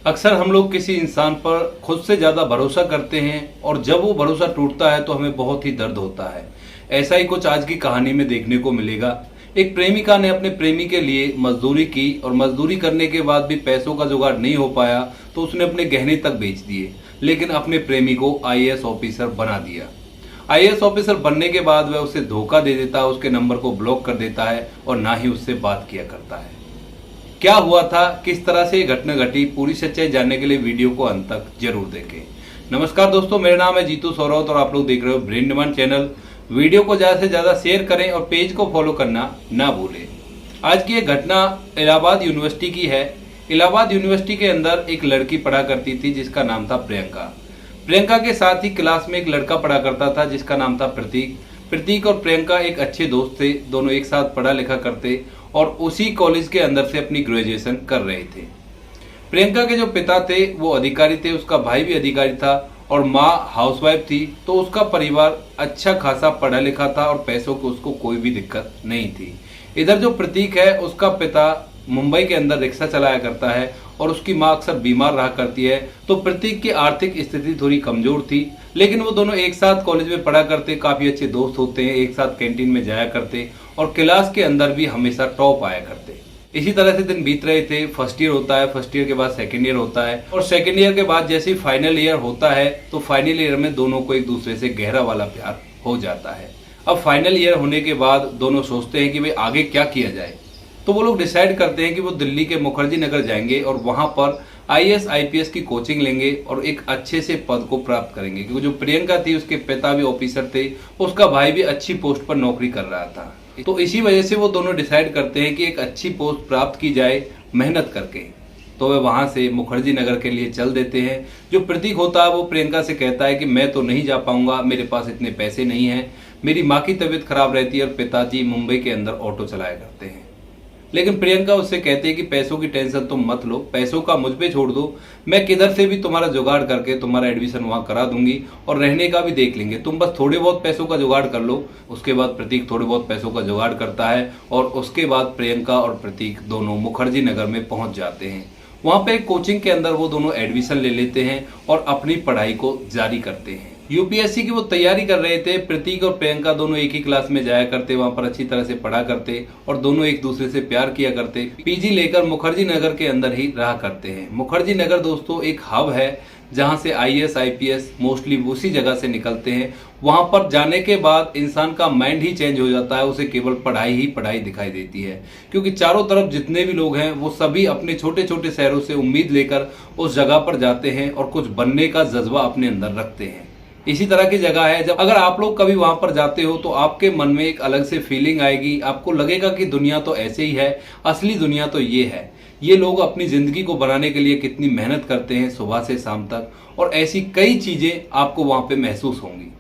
अक्सर हम लोग किसी इंसान पर खुद से ज़्यादा भरोसा करते हैं और जब वो भरोसा टूटता है तो हमें बहुत ही दर्द होता है। ऐसा ही कुछ आज की कहानी में देखने को मिलेगा। एक प्रेमिका ने अपने प्रेमी के लिए मजदूरी की और मजदूरी करने के बाद भी पैसों का जुगाड़ नहीं हो पाया तो उसने अपने गहने तक बेच दिए, लेकिन अपने प्रेमी को आईएएस ऑफिसर बना दिया। आईएएस ऑफिसर बनने के बाद वह उसे धोखा दे देता है, उसके नंबर को ब्लॉक कर देता है और ना ही उससे बात किया करता है। क्या हुआ था, किस तरह से ये घटना घटी, पूरी सच्चाई जानने के लिए वीडियो को अंत तक जरूर देखें। नमस्कार दोस्तों, मेरा नाम है जीतू सौरवत और आप लोग देख रहे हो ब्रेन डिमांड चैनल। वीडियो को ज़्यादा से ज़्यादा शेयर करें और पेज को फॉलो करना ना भूलें। आज की ये घटना इलाहाबाद यूनिवर्सिटी की है। इलाहाबाद यूनिवर्सिटी के अंदर एक लड़की पढ़ा करती थी जिसका नाम था प्रियंका। प्रियंका के साथ ही क्लास में एक लड़का पढ़ा करता था जिसका नाम था प्रतीक। प्रतीक और प्रियंका एक अच्छे दोस्त थे, दोनों एक साथ पढ़ा लिखा करते और उसी कॉलेज के अंदर से अपनी ग्रेजुएशन कर रहे थे। प्रियंका के जो पिता थे वो अधिकारी थे, उसका भाई भी अधिकारी था और माँ हाउसवाइफ थी, तो उसका परिवार अच्छा खासा पढ़ा लिखा था और पैसों की उसको कोई भी दिक्कत नहीं थी। इधर जो प्रतीक है उसका पिता मुंबई के अंदर रिक्शा चलाया करता है और उसकी माँ अक्सर बीमार रहा करती है, तो प्रतीक की आर्थिक स्थिति थोड़ी कमजोर थी, लेकिन वो दोनों एक साथ कॉलेज में पढ़ा करते, काफी अच्छे दोस्त होते हैं, एक साथ कैंटीन में जाया करते और क्लास के अंदर भी हमेशा टॉप आया करते। इसी तरह से दिन बीत रहे थे। फर्स्ट ईयर होता है, फर्स्ट ईयर के बाद सेकेंड ईयर होता है और सेकेंड ईयर के बाद जैसे ही फाइनल ईयर होता है तो फाइनल ईयर में दोनों को एक दूसरे से गहरा वाला प्यार हो जाता है। अब फाइनल ईयर होने के बाद दोनों सोचते हैं कि भाई आगे क्या किया जाए, तो वो लोग डिसाइड करते हैं कि वो दिल्ली के मुखर्जी नगर जाएंगे और वहां पर आईएएस आईपीएस की कोचिंग लेंगे और एक अच्छे से पद को प्राप्त करेंगे, क्योंकि जो प्रियंका थी उसके पिता भी ऑफिसर थे, उसका भाई भी अच्छी पोस्ट पर नौकरी कर रहा था। तो इसी वजह से वो दोनों डिसाइड करते हैं कि एक अच्छी पोस्ट प्राप्त की जाए मेहनत करके। तो वे वहां से मुखर्जी नगर के लिए चल देते हैं। जो प्रतीक होता है वो प्रियंका से कहता है कि मैं तो नहीं जा पाऊंगा, मेरे पास इतने पैसे नहीं हैं, मेरी माँ की तबीयत खराब रहती है और पिताजी मुंबई के अंदर ऑटो चलाया करते हैं। लेकिन प्रियंका उससे कहती है कि पैसों की टेंशन तुम मत लो, पैसों का मुझ पे छोड़ दो, मैं किधर से भी तुम्हारा जुगाड़ करके तुम्हारा एडमिशन वहां करा दूंगी और रहने का भी देख लेंगे, तुम बस थोड़े बहुत पैसों का जुगाड़ कर लो। उसके बाद प्रतीक थोड़े बहुत पैसों का जुगाड़ करता है और उसके बाद प्रियंका और प्रतीक दोनों मुखर्जी नगर में पहुंच जाते हैं। वहां पे एक कोचिंग के अंदर वो दोनों एडमिशन ले लेते हैं और अपनी पढ़ाई को जारी करते हैं। यूपीएससी की वो तैयारी कर रहे थे। प्रतीक और प्रियंका दोनों एक ही क्लास में जाया करते, वहां पर अच्छी तरह से पढ़ा करते और दोनों एक दूसरे से प्यार किया करते। पीजी लेकर मुखर्जी नगर के अंदर ही रहा करते हैं। मुखर्जी नगर दोस्तों एक हब है जहां से आईएएस आईपीएस मोस्टली उसी जगह से निकलते हैं। वहां पर जाने के बाद इंसान का माइंड ही चेंज हो जाता है, उसे केवल पढ़ाई ही पढ़ाई दिखाई देती है, क्योंकि चारों तरफ जितने भी लोग हैं वो सभी अपने छोटे छोटे शहरों से उम्मीद लेकर उस जगह पर जाते हैं और कुछ बनने का जज्बा अपने अंदर रखते हैं। इसी तरह की जगह है, जब अगर आप लोग कभी वहां पर जाते हो तो आपके मन में एक अलग से फीलिंग आएगी, आपको लगेगा कि दुनिया तो ऐसे ही है, असली दुनिया तो ये है। ये लोग अपनी जिंदगी को बनाने के लिए कितनी मेहनत करते हैं सुबह से शाम तक, और ऐसी कई चीजें आपको वहां पे महसूस होंगी।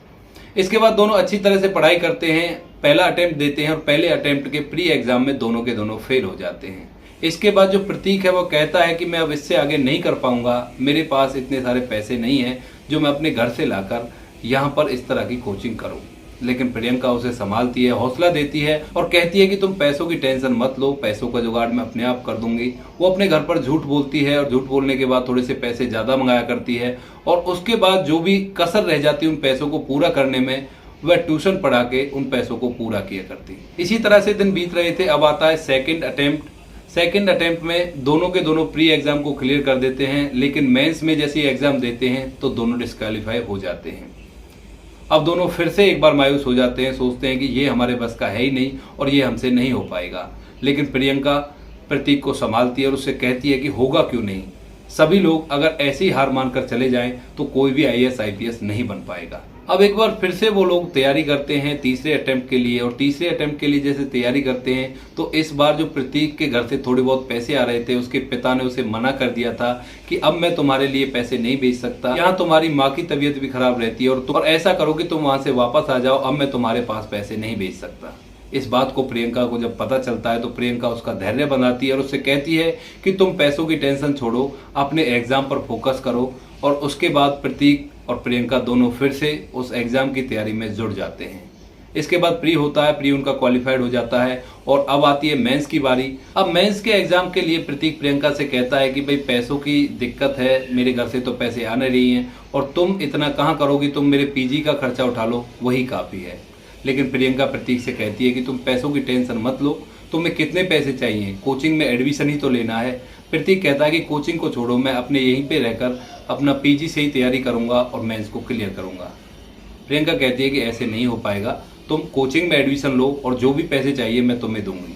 इसके बाद दोनों अच्छी तरह से पढ़ाई करते हैं, पहला अटेम्प्ट देते हैं और पहले अटेम्प्ट के प्री एग्जाम में दोनों के दोनों फेल हो जाते हैं। इसके बाद जो प्रतीक है वो कहता है कि मैं अब इससे आगे नहीं कर पाऊंगा, मेरे पास इतने सारे पैसे नहीं हैं जो मैं अपने घर से लाकर यहाँ पर इस तरह की कोचिंग करूं। लेकिन प्रियंका उसे संभालती है, हौसला देती है और कहती है कि तुम पैसों की टेंशन मत लो, पैसों का जुगाड़ मैं अपने आप कर दूंगी। वो अपने घर पर झूठ बोलती है और झूठ बोलने के बाद थोड़े से पैसे ज्यादा मंगाया करती है और उसके बाद जो भी कसर रह जाती है उन पैसों को पूरा करने में वह ट्यूशन पढ़ा के उन पैसों को पूरा किया करती। इसी तरह से दिन बीत रहे थे। अब आता है सेकेंड अटेम्प्ट। सेकेंड अटेम्प्ट में दोनों के दोनों प्री एग्जाम को क्लियर कर देते हैं, लेकिन मेंस में जैसे एग्जाम देते हैं तो दोनों डिस्क्वालीफाई हो जाते हैं। अब दोनों फिर से एक बार मायूस हो जाते हैं, सोचते हैं कि ये हमारे बस का है ही नहीं और ये हमसे नहीं हो पाएगा। लेकिन प्रियंका प्रतीक को संभालती है और उससे कहती है कि होगा क्यों नहीं, सभी लोग अगर ऐसे ही हार मानकर चले जाएं तो कोई भी आईएएस आईपीएस नहीं बन पाएगा। अब एक बार फिर से वो लोग तैयारी करते हैं तीसरे अटेम्प्ट के लिए, और तीसरे अटेम्प्ट के लिए जैसे तैयारी करते हैं तो इस बार जो प्रतीक के घर से थोड़े बहुत पैसे आ रहे थे, उसके पिता ने उसे मना कर दिया था कि अब मैं तुम्हारे लिए पैसे नहीं भेज सकता, यहाँ तुम्हारी माँ की तबीयत भी खराब रहती है और ऐसा करो कि तुम वहां से वापस आ जाओ, अब मैं तुम्हारे पास पैसे नहीं भेज सकता। इस बात को प्रियंका को जब पता चलता है तो प्रियंका उसका धैर्य बनाती है और उससे कहती है कि तुम पैसों की टेंशन छोड़ो, अपने एग्जाम पर फोकस करो। और उसके बाद प्रतीक और प्रियंका दोनों फिर से उस एग्जाम की तैयारी में जुट जाते हैं। इसके बाद प्री होता है, प्री उनका क्वालिफाइड हो जाता है और अब आती है मेंस की बारी। अब मेंस के एग्जाम के लिए प्रतीक प्रियंका से कहता है कि भाई पैसों की दिक्कत है, मेरे घर से तो पैसे आ नहीं रही हैं और तुम इतना कहाँ करोगी, तुम मेरे पीजी का खर्चा उठा लो, वही काफ़ी है। लेकिन प्रियंका प्रतीक से कहती है कि तुम पैसों की टेंशन मत लो, तुम्हें कितने पैसे चाहिए, कोचिंग में एडमिशन ही तो लेना है। प्रतीक कहता है कि कोचिंग को छोड़ो, मैं अपने यहीं पे रहकर अपना पीजी से ही तैयारी करूंगा और मेंस को क्लियर करूंगा। प्रियंका कहती है कि ऐसे नहीं हो पाएगा, तुम कोचिंग में एडमिशन लो और जो भी पैसे चाहिए मैं तुम्हें दूंगी।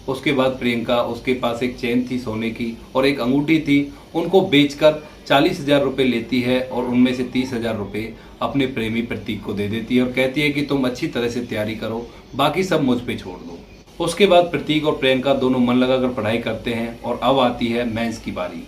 उसके बाद प्रियंका, उसके पास एक चेन थी सोने की और एक अंगूठी थी, उनको बेचकर 40,000 रुपये लेती है और उनमें से 30,000 रुपये अपने प्रेमी प्रतीक को दे देती है और कहती है कि तुम अच्छी तरह से तैयारी करो, बाकी सब मुझ पे छोड़ दो। उसके बाद प्रतीक और प्रियंका दोनों मन लगाकर पढ़ाई करते हैं और अब आती है मेंस की बारी।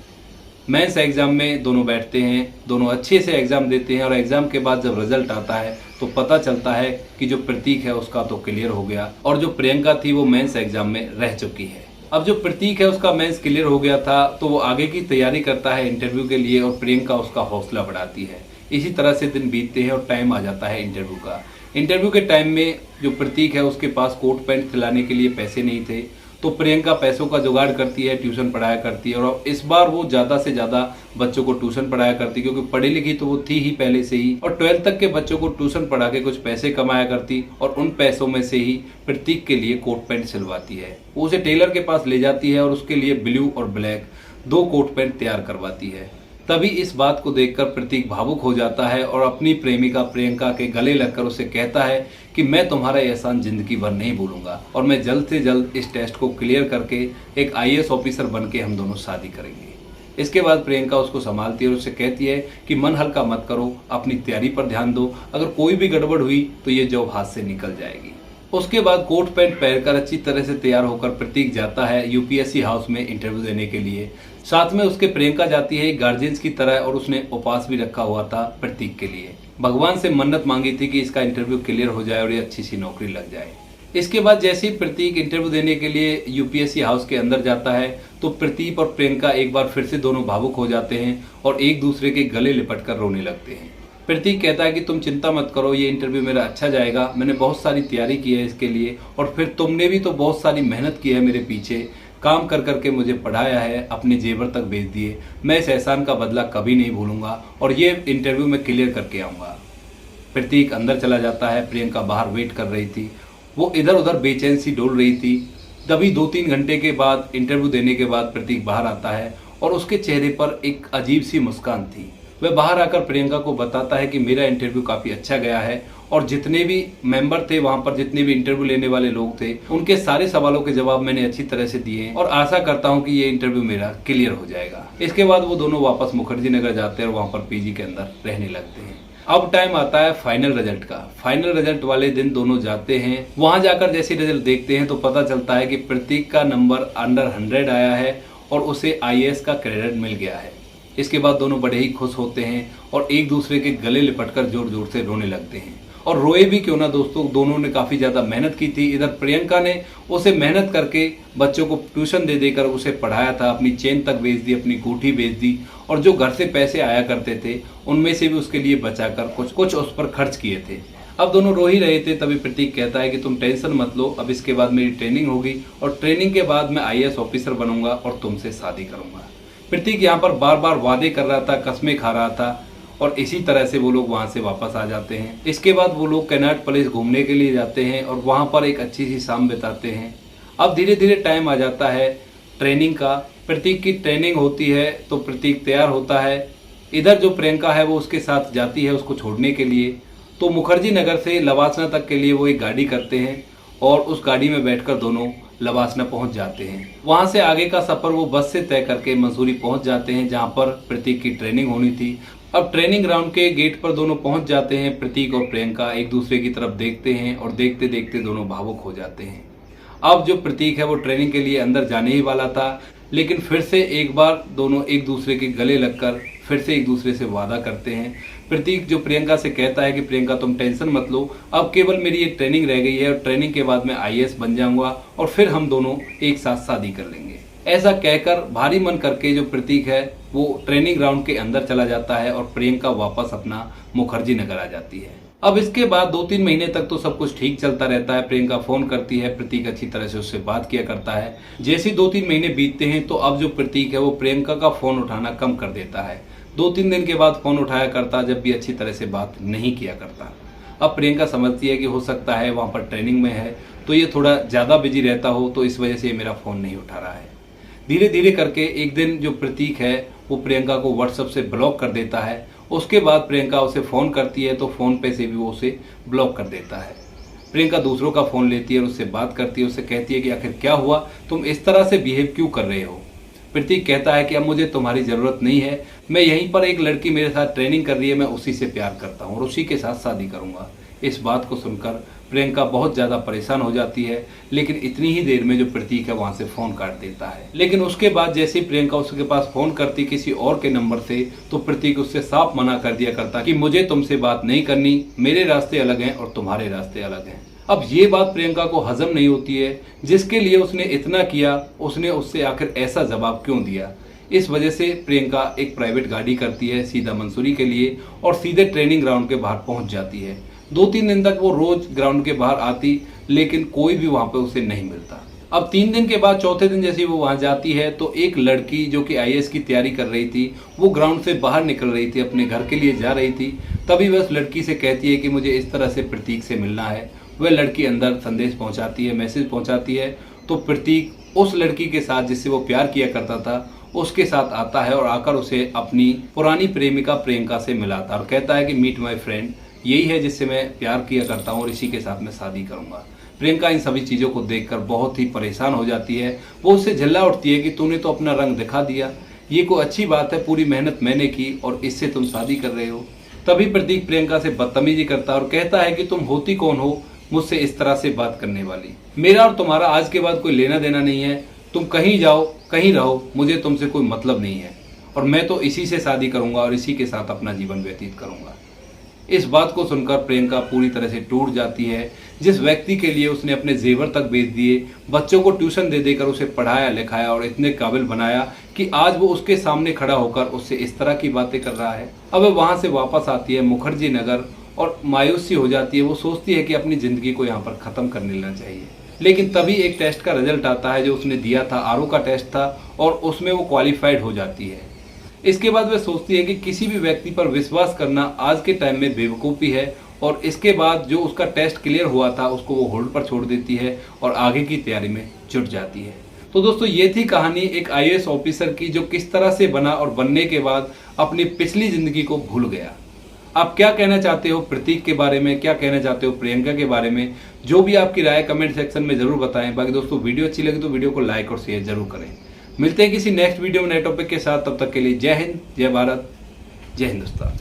मेंस एग्जाम में दोनों बैठते हैं, दोनों अच्छे से एग्जाम देते हैं और एग्जाम के बाद जब रिजल्ट आता है तो पता चलता है कि जो प्रतीक है उसका तो क्लियर हो गया और जो प्रियंका थी वो मेंस एग्जाम में रह चुकी है। अब जो प्रतीक है उसका मेंस क्लियर हो गया था तो वो आगे की तैयारी करता है इंटरव्यू के लिए और प्रियंका उसका हौसला बढ़ाती है। इसी तरह से दिन बीतते हैं और टाइम आ जाता है इंटरव्यू का। इंटरव्यू के टाइम में जो प्रतीक है उसके पास कोट पैंट सिलाने के लिए पैसे नहीं थे तो प्रियंका पैसों का जुगाड़ करती है, ट्यूशन पढ़ाया करती है और इस बार वो ज़्यादा से ज़्यादा बच्चों को ट्यूशन पढ़ाया करती क्योंकि पढ़ी लिखी तो वो थी ही पहले से ही, और 12th तक के बच्चों को ट्यूशन पढ़ा के कुछ पैसे कमाया करती और उन पैसों में से ही प्रतीक के लिए कोट पैंट सिलवाती है। वो उसे टेलर के पास ले जाती है और उसके लिए ब्लू और ब्लैक 2 कोट पैंट तैयार करवाती है। तभी इस बात को देखकर प्रतीक भावुक हो जाता है और अपनी प्रेमिका प्रियंका के गले लगकर उसे कहता है कि मैं तुम्हारा एहसान जिंदगी भर नहीं भूलूंगा और मैं जल्द से जल्द इस टेस्ट को क्लियर करके एक IAS ऑफिसर बन के हम दोनों शादी करेंगे। इसके बाद प्रियंका उसको संभालती है और उसे कहती है कि मन हल्का मत करो, अपनी तैयारी पर ध्यान दो, अगर कोई भी गड़बड़ हुई तो ये जॉब हाथ से निकल जाएगी। उसके बाद कोट पैंट पहनकर अच्छी तरह से तैयार होकर प्रतीक जाता है UPSC हाउस में इंटरव्यू देने के लिए। साथ में उसके प्रियंका जाती है गार्जियंस की तरह और उसने उपवास भी रखा हुआ था प्रतीक के लिए। भगवान से मन्नत मांगी थी कि इसका इंटरव्यू क्लियर हो जाए और ये अच्छी सी नौकरी लग जाए। इसके बाद जैसे ही प्रतीक इंटरव्यू देने के लिए UPSC हाउस के अंदर जाता है तो प्रतीक और प्रियंका एक बार फिर से दोनों भावुक हो जाते हैं और एक दूसरे के गले लिपट कर रोने लगते हैं। प्रतीक कहता है कि तुम चिंता मत करो, ये इंटरव्यू मेरा अच्छा जाएगा, मैंने बहुत सारी तैयारी की है इसके लिए और फिर तुमने भी तो बहुत सारी मेहनत की है, मेरे पीछे काम कर करके मुझे पढ़ाया है, अपने जेवर तक भेज दिए, मैं इस एहसान का बदला कभी नहीं भूलूंगा और ये इंटरव्यू में क्लियर करके आऊँगा। प्रतीक अंदर चला जाता है, प्रियंका बाहर वेट कर रही थी, वो इधर उधर बेचैन सी डोल रही थी। तभी 2-3 घंटे के बाद इंटरव्यू देने के बाद प्रतीक बाहर आता है और उसके चेहरे पर एक अजीब सी मुस्कान थी। वह बाहर आकर प्रियंका को बताता है कि मेरा इंटरव्यू काफ़ी अच्छा गया है और जितने भी मेंबर थे वहां पर, जितने भी इंटरव्यू लेने वाले लोग थे, उनके सारे सवालों के जवाब मैंने अच्छी तरह से दिए और आशा करता हूं कि ये इंटरव्यू मेरा क्लियर हो जाएगा। इसके बाद वो दोनों वापस मुखर्जी नगर जाते हैं और वहां पर पीजी के अंदर रहने लगते हैं। अब टाइम आता है फाइनल रिजल्ट का। फाइनल रिजल्ट वाले दिन दोनों जाते हैं, वहां जाकर जैसे रिजल्ट देखते हैं तो पता चलता है कि प्रतीक का नंबर अंडर 100 आया है और उसे IAS का क्रेडिट मिल गया है। इसके बाद दोनों बड़े ही खुश होते हैं और एक दूसरे के गले लिपटकर जोर जोर से रोने लगते हैं। और रोए भी क्यों ना दोस्तों, दोनों ने काफ़ी ज़्यादा मेहनत की थी। इधर प्रियंका ने उसे मेहनत करके बच्चों को ट्यूशन दे देकर उसे पढ़ाया था, अपनी चेन तक बेच दी, अपनी अंगूठी बेच दी और जो घर से पैसे आया करते थे उनमें से भी उसके लिए बचाकर कुछ कुछ उस पर खर्च किए थे। अब दोनों रो ही रहे थे, तभी प्रतीक कहता है कि तुम टेंशन मत लो, अब इसके बाद मेरी ट्रेनिंग होगी और ट्रेनिंग के बाद मैं IAS ऑफिसर बनूंगा और तुमसे शादी करूंगा। प्रतीक यहाँ पर बार बार वादे कर रहा था, कस्में खा रहा था और इसी तरह से वो लोग वहाँ से वापस आ जाते हैं। इसके बाद वो लोग कैनाट प्लेस घूमने के लिए जाते हैं और वहाँ पर एक अच्छी सी शाम बिताते हैं। अब धीरे धीरे टाइम आ जाता है ट्रेनिंग का। प्रतीक की ट्रेनिंग होती है तो प्रतीक तैयार होता है। इधर जो प्रियंका है वो उसके साथ जाती है उसको छोड़ने के लिए। तो मुखर्जी नगर से लवासना तक के लिए वो एक गाड़ी करते हैं और उस गाड़ी में बैठकर दोनों लवासना पहुंच जाते हैं। वहां से आगे का सफर वो बस से तय करके मसूरी पहुंच जाते हैं जहां पर प्रतीक की ट्रेनिंग होनी थी। अब ट्रेनिंग ग्राउंड के गेट पर दोनों पहुंच जाते हैं। प्रतीक और प्रियंका एक दूसरे की तरफ देखते हैं और देखते देखते दोनों भावुक हो जाते हैं। अब जो प्रतीक है वो ट्रेनिंग के लिए अंदर जाने ही वाला था, लेकिन फिर से एक बार दोनों एक दूसरे के गले लगकर फिर से एक दूसरे से वादा करते हैं। प्रतीक जो प्रियंका से कहता है कि प्रियंका तुम टेंशन मत लो, अब केवल मेरी एक ट्रेनिंग रह गई है और ट्रेनिंग के बाद मैं IAS बन जाऊंगा और फिर हम दोनों एक साथ शादी कर लेंगे। ऐसा कहकर भारी मन करके जो प्रतीक है वो ट्रेनिंग ग्राउंड के अंदर चला जाता है और प्रियंका वापस अपना मुखर्जी नगर आ जाती है। अब इसके बाद 2-3 महीने तक तो सब कुछ ठीक चलता रहता है। प्रियंका फोन करती है, प्रतीक अच्छी तरह से उससे बात किया करता है। जैसे ही 2-3 महीने बीतते हैं तो अब जो प्रतीक है वो प्रियंका का फोन उठाना कम कर देता है। 2-3 दिन के बाद फोन उठाया करता जब भी अच्छी तरह से बात नहीं किया करता। अब प्रियंका समझती है कि हो सकता है वहाँ पर ट्रेनिंग में है तो ये थोड़ा ज़्यादा बिजी रहता हो, तो इस वजह से ये मेरा फ़ोन नहीं उठा रहा है। धीरे धीरे करके एक दिन जो प्रतीक है वो प्रियंका को व्हाट्सएप से ब्लॉक कर देता है। उसके बाद प्रियंका उसे फ़ोन करती है तो फ़ोन पे से भी वो उसे ब्लॉक कर देता है। प्रियंका दूसरों का फ़ोन लेती है और उससे बात करती है, उससे कहती है कि आखिर क्या हुआ, तुम इस तरह से बिहेव क्यों कर रहे हो। प्रतीक कहता है कि अब मुझे तुम्हारी ज़रूरत नहीं है, मैं यहीं पर एक लड़की मेरे साथ ट्रेनिंग कर रही है, मैं उसी से प्यार करता हूँ और उसी के साथ शादी करूँगा। इस बात को सुनकर प्रियंका बहुत ज़्यादा परेशान हो जाती है, लेकिन इतनी ही देर में जो प्रतीक है वहाँ से फ़ोन काट देता है। लेकिन उसके बाद जैसे ही प्रियंका उसके पास फ़ोन करती किसी और के नंबर से, तो प्रतीक उससे साफ मना कर दिया करता कि मुझे तुमसे बात नहीं करनी, मेरे रास्ते अलग हैं और तुम्हारे रास्ते अलग हैं। अब ये बात प्रियंका को हजम नहीं होती है, जिसके लिए उसने इतना किया, उसने उससे आखिर ऐसा जवाब क्यों दिया। इस वजह से प्रियंका एक प्राइवेट गाड़ी करती है सीधा मंसूरी के लिए और सीधे ट्रेनिंग ग्राउंड के बाहर पहुंच जाती है। 2-3 दिन तक वो रोज ग्राउंड के बाहर आती, लेकिन कोई भी वहां पे उसे नहीं मिलता। अब 3 दिन के बाद चौथे दिन जैसे वो वहां जाती है तो एक लड़की जो कि आईएएस की तैयारी कर रही थी, वो ग्राउंड से बाहर निकल रही थी, अपने घर के लिए जा रही थी। तभी वह उस लड़की से कहती है कि मुझे इस तरह से प्रतीक से मिलना है। वह लड़की अंदर संदेश पहुंचाती है, मैसेज पहुंचाती है, तो प्रतीक उस लड़की के साथ जिससे वो प्यार किया करता था उसके साथ आता है और आकर उसे अपनी पुरानी प्रेमिका प्रियंका से मिलाता है और कहता है कि मीट माय फ्रेंड, यही है जिससे मैं प्यार किया करता हूँ और इसी के साथ मैं शादी करूंगा। प्रियंका इन सभी चीज़ों को देखकर बहुत ही परेशान हो जाती है। वो उससे झल्ला उठती है कि तूने तो अपना रंग दिखा दिया, ये कोई अच्छी बात है, पूरी मेहनत मैंने की और इससे तुम शादी कर रहे हो। तभी प्रतीक प्रियंका से बदतमीजी करता है और कहता है कि तुम होती कौन हो मुझसे इस तरह से बात करने वाली। मेरा और तुम्हारा आज के बाद कोई लेना देना नहीं है, तुम कहीं जाओ कहीं रहो, मुझे तुमसे कोई मतलब नहीं है और मैं तो इसी से शादी करूंगा और इसी के साथ अपना जीवन व्यतीत करूंगा। इस बात को सुनकर प्रियंका पूरी तरह से टूट जाती है। जिस व्यक्ति के लिए उसने अपने जेवर तक बेच दिए, बच्चों को ट्यूशन दे देकर उसे पढ़ाया लिखाया और इतने काबिल बनाया कि आज वो उसके सामने खड़ा होकर उससे इस तरह की बातें कर रहा है। अब वह वहां से वापस आती है मुखर्जी नगर और मायूसी हो जाती है। वो सोचती है कि अपनी जिंदगी को यहाँ पर खत्म कर लेना चाहिए, लेकिन तभी एक टेस्ट का रिजल्ट आता है जो उसने दिया था, आरओ का टेस्ट था, और उसमें वो क्वालिफाइड हो जाती है। इसके बाद वह सोचती है कि किसी भी व्यक्ति पर विश्वास करना आज के टाइम में बेवकूफ़ी है और इसके बाद जो उसका टेस्ट क्लियर हुआ था उसको वो होल्ड पर छोड़ देती है और आगे की तैयारी में जुट जाती है। तो दोस्तों ये थी कहानी एक आईएएस ऑफिसर की जो किस तरह से बना और बनने के बाद अपनी पिछली जिंदगी को भूल गया। आप क्या कहना चाहते हो प्रतीक के बारे में, क्या कहना चाहते हो प्रियंका के बारे में? जो भी आपकी राय कमेंट सेक्शन में जरूर बताएं। बाकी दोस्तों वीडियो अच्छी लगी तो वीडियो को लाइक और शेयर जरूर करें। मिलते हैं किसी नेक्स्ट वीडियो में नए टॉपिक के साथ, तब तक के लिए जय हिंद, जय भारत, जय हिंदुस्तान।